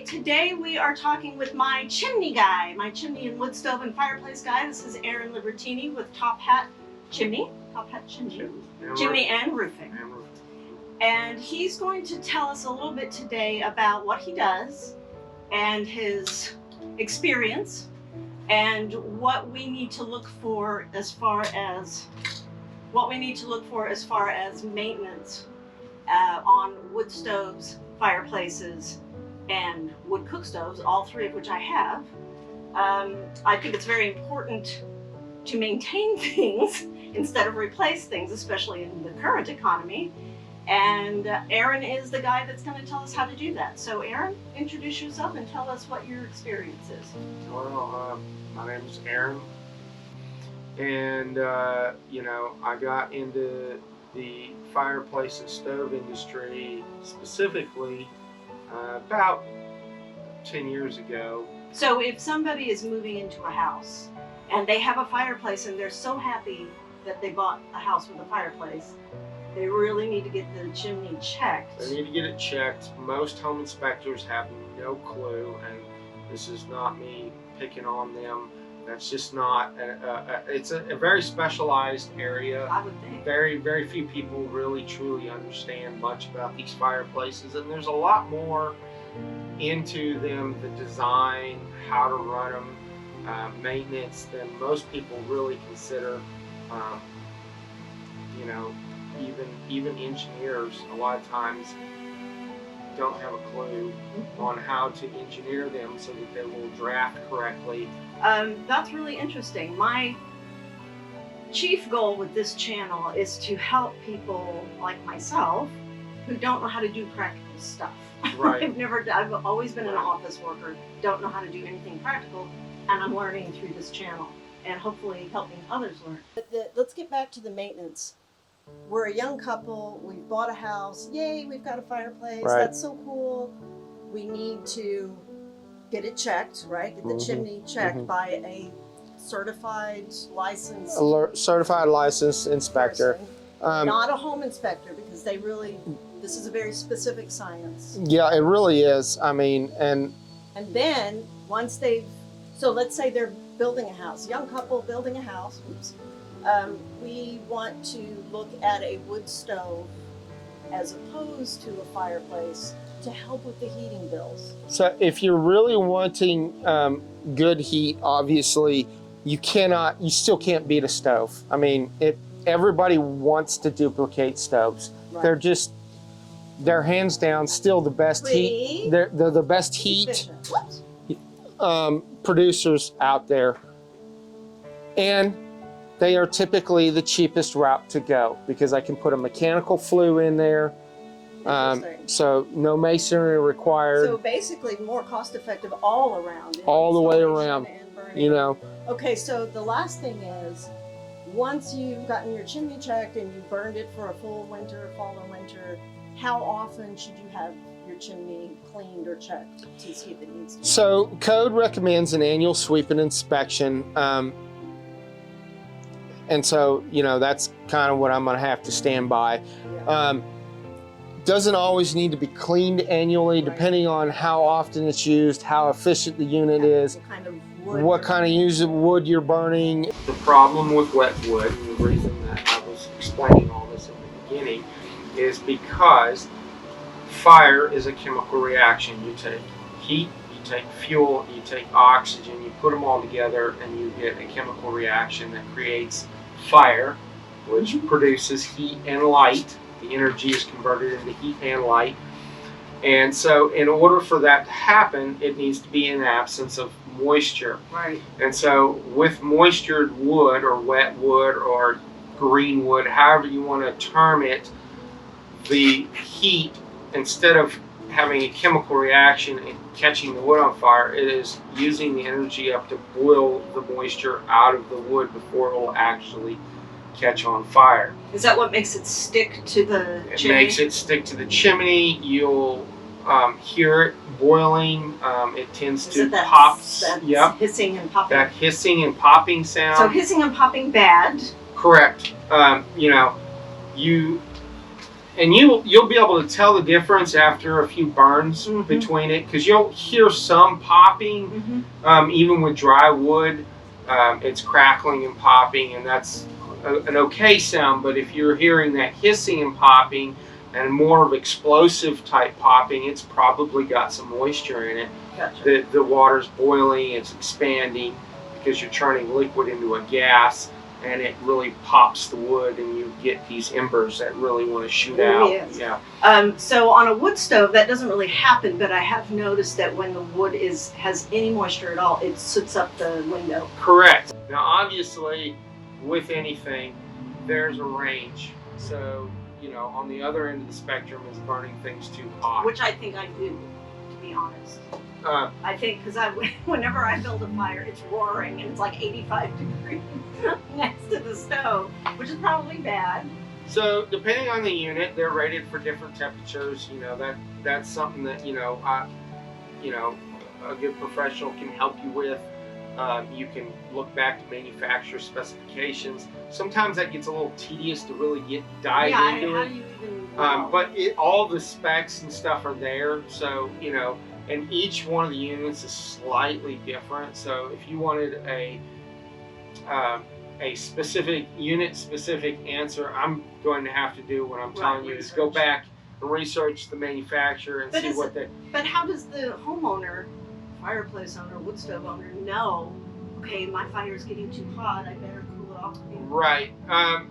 today we are talking with my chimney guy, my chimney and wood stove and fireplace guy. This is Aaron Libertini with Hat Chimney Roofing. And he's going to tell us a little bit today about what he does and his experience and what we need to look for as far as maintenance on wood stoves, fireplaces, and wood cook stoves, all three of which I have. I think it's very important to maintain things instead of replace things, especially in the current economy. And Aaron is the guy that's going to tell us how to do that. So Aaron, introduce yourself and tell us what your experience is. Well, my name is Aaron, and I got into the fireplace and stove industry specifically about 10 years ago. So if somebody is moving into a house and they have a fireplace and they're so happy that they bought a house with a fireplace, they really need to get the chimney checked. They need to get it checked. Most home inspectors have no clue, and this is not me picking on them. That's just not, it's a very specialized area. I would think. Very, very few people really truly understand much about these fireplaces, and there's a lot more into them, the design, how to run them, maintenance, than most people really consider. Even engineers a lot of times don't have a clue on how to engineer them so that they will draft correctly. That's really interesting. My chief goal with this channel is to help people like myself who don't know how to do practical stuff. Right. I've always been an office worker, don't know how to do anything practical, and I'm learning through this channel and hopefully helping others learn. Let's get back to the maintenance. We're a young couple, we've bought a house, yay, we've got a fireplace, Right. That's so cool. We need to get it checked, right? Get the chimney checked by a certified licensed inspector. person. Not a home inspector, because this is a very specific science. Yeah, it really is. I mean, and then once so let's say they're building a house, young couple building a house, we want to look at a wood stove as opposed to a fireplace to help with the heating bills. So if you're really wanting good heat, obviously you still can't beat a stove. I mean, everybody wants to duplicate stoves. Right. They're hands down still the best heat. They're the best heat producers out there. And they are typically the cheapest route to go because I can put a mechanical flue in there. So no masonry required. So basically more cost effective all around. All the way around, Okay, so the last thing is, once you've gotten your chimney checked and you burned it for a full winter, fall or winter, how often should you have your chimney cleaned or checked to see if it needs to be? So code recommends an annual sweep and inspection. And so, that's kind of what I'm going to have to stand by. Yeah. Doesn't always need to be cleaned annually, depending on how often it's used, how efficient the unit is, what kind of wood you're burning. The problem with wet wood, and the reason that I was explaining all this in the beginning, is because fire is a chemical reaction. You take heat, you take fuel, you take oxygen, you put them all together, and you get a chemical reaction that creates fire, which produces heat and light. The energy is converted into heat and light. And so in order for that to happen, it needs to be in absence of moisture. Right. And so with moistured wood or wet wood or green wood, however you want to term it, the heat, instead of having a chemical reaction and catching the wood on fire, it is using the energy up to boil the moisture out of the wood before it will actually catch on fire. Is that what makes it stick to the chimney? It makes it stick to the chimney. You'll hear it boiling. It tends to pop. That hissing and popping. That hissing and popping sound. So hissing and popping bad. Correct. And you'll be able to tell the difference after a few burns between it, because you'll hear some popping, even with dry wood. It's crackling and popping, and that's an okay sound. But if you're hearing that hissing and popping and more of explosive type popping, it's probably got some moisture in it. Gotcha. The water's boiling, it's expanding because you're turning liquid into a gas, and it really pops the wood, and you get these embers that really want to shoot out. Yes. Yeah. So on a wood stove, that doesn't really happen, but I have noticed that when the wood has any moisture at all, it soots up the window. Correct. Now, obviously, with anything, there's a range. So, on the other end of the spectrum is burning things too hot. Which I think I do, to be honest. I think because whenever I build a fire, it's roaring and it's like 85 degrees next to the stove, which is probably bad. So depending on the unit, they're rated for different temperatures. That's something that a good professional can help you with. You can look back to manufacturer specifications. Sometimes that gets a little tedious to really dive into it. How do you even know? But all the specs and stuff are there. So and each one of the units is slightly different. So if you wanted a specific unit-specific answer, I'm going to have to do what I'm telling you is go back and research the manufacturer and see what they. But how does the homeowner, fireplace owner, wood stove owner know? Okay, my fire is getting too hot. I better cool it off. Right.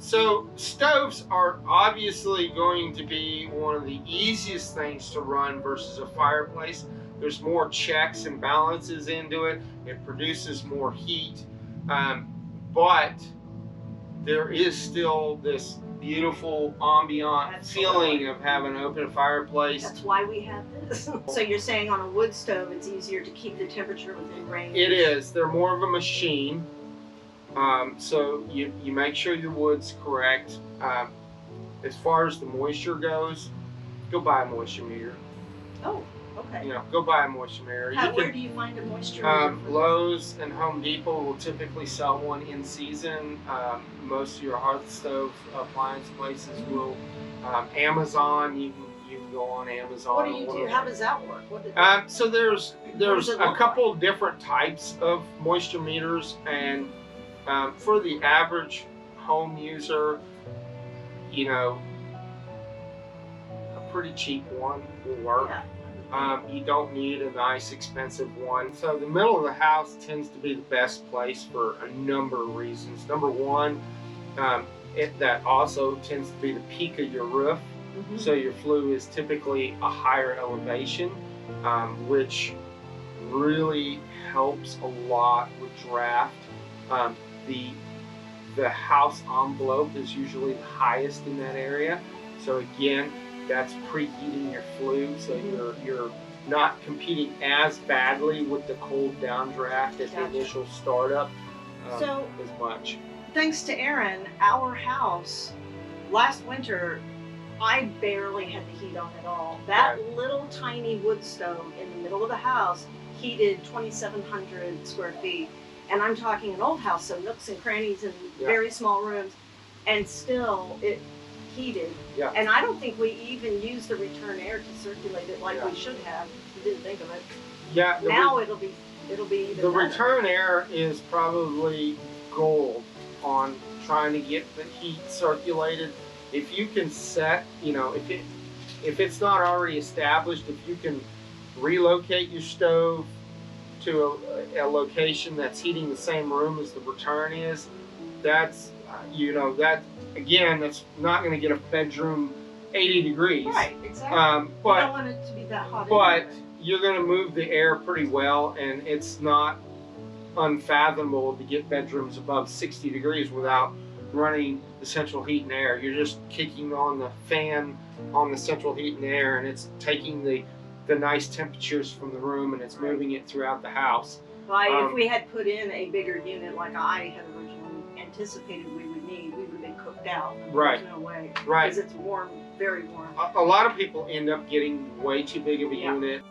So stoves are obviously going to be one of the easiest things to run versus a fireplace. There's more checks and balances into it. It produces more heat, but there is still this beautiful ambient feeling of having an open fireplace. That's why we have this. So you're saying on a wood stove, it's easier to keep the temperature within range? It is. They're more of a machine. So you make sure your wood's correct. As far as the moisture goes, go buy a moisture meter. Oh, okay. Go buy a moisture meter. Where do you find a moisture meter? Lowe's and Home Depot will typically sell one in season. Most of your hearth stove appliance places will. Amazon, you can go on Amazon. What do you do? How does that work? So there's a couple different types of moisture meters, and for the average home user, a pretty cheap one will work. Yeah. You don't need a nice expensive one. So the middle of the house tends to be the best place for a number of reasons. Number one, that also tends to be the peak of your roof. So your flue is typically a higher elevation, which really helps a lot with draft. The house envelope is usually the highest in that area. So again, that's preheating your flue, so you're not competing as badly with the cold downdraft at the initial startup as much. Thanks to Aaron, our house last winter, I barely had the heat on at all. That little tiny wood stove in the middle of the house heated 2,700 square feet. And I'm talking an old house, so nooks and crannies and very small rooms, and still it heated. Yeah. And I don't think we even used the return air to circulate it like we should have. We didn't think of it. Yeah. Now it'll be even the better. return air is probably gold on trying to get the heat circulated. If you can set, if it's not already established, if you can relocate your stove to a location that's heating the same room as the return is, that's that's not going to get a bedroom 80 degrees. Right, exactly. But you don't want it to be that hot. But anyway. You're going to move the air pretty well, and it's not unfathomable to get bedrooms above 60 degrees without running the central heat and air. You're just kicking on the fan on the central heat and air, and it's taking the nice temperatures from the room and it's moving it throughout the house. If we had put in a bigger unit like I had originally anticipated we would need, we would have been cooked out. Right. There's no way. Right. Because it's warm, very warm. A lot of people end up getting way too big of a unit.